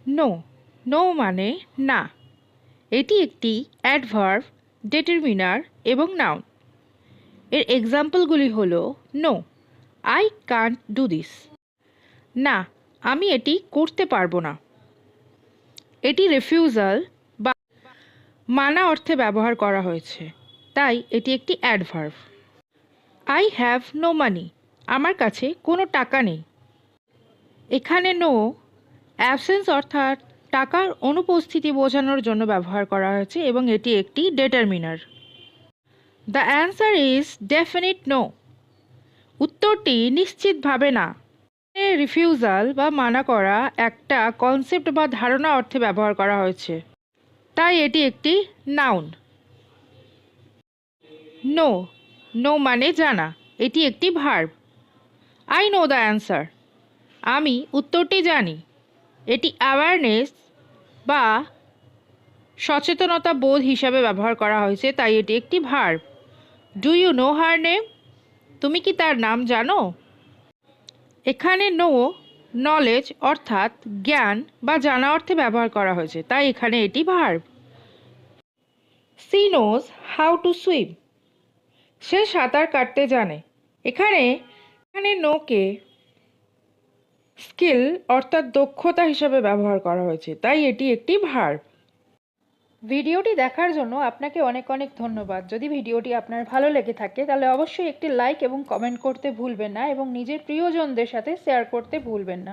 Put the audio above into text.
No, no মানে না। এটি একটি অ্যাডভার্ব, ডিটারমিনার এবং নাউন। এর এক্সাম্পলগুলি হলো no, I can't do this. না, আমি এটি করতে পারবো না। এটি রিফিউজাল বা মানা অর্থে ব্যবহার করা হয়েছে, তাই এটি একটি adverb. I have no money, আমার কাছে কোনো টাকা নেই। এখানে নো অ্যাবসেন্স অর্থাৎ টাকার অনুপস্থিতি বোঝানোর জন্য ব্যবহার করা হয়েছে এবং এটি একটি determiner. The answer is definite no, উত্তরটি নিশ্চিতভাবে না। রিফিউজাল বা মানা করা একটা কনসেপ্ট বা ধারণা অর্থে ব্যবহার করা হয়েছে, তাই এটি একটি নাউন। নো, নো মানে জানা, এটি একটি verb. I know the answer, আমি উত্তরটি জানি, এটি অ্যাওয়ারনেস বা সচেতনতা বোধ হিসাবে ব্যবহার করা হয়েছে, তাই এটি একটি verb. Do you know her name, তুমি কি তার নাম জানো? এখানে নো নলেজ অর্থাৎ জ্ঞান বা জানা অর্থে ব্যবহার করা হয়েছে, তাই এখানে এটি verb. She knows how to swim, সে সাঁতার কাটতে জানে। এখানে এখানে নোকে স্কিল অর্থাৎ দক্ষতা হিসাবে ব্যবহার করা হয়েছে, তাই এটি একটি ভার্ব। ভিডিওটি দেখার জন্য আপনাকে অনেক অনেক ধন্যবাদ। যদি ভিডিওটি আপনার ভালো লেগে থাকে তাহলে অবশ্যই একটি লাইক এবং কমেন্ট করতে ভুলবেন না এবং নিজের প্রিয়জনদের সাথে শেয়ার করতে ভুলবেন না।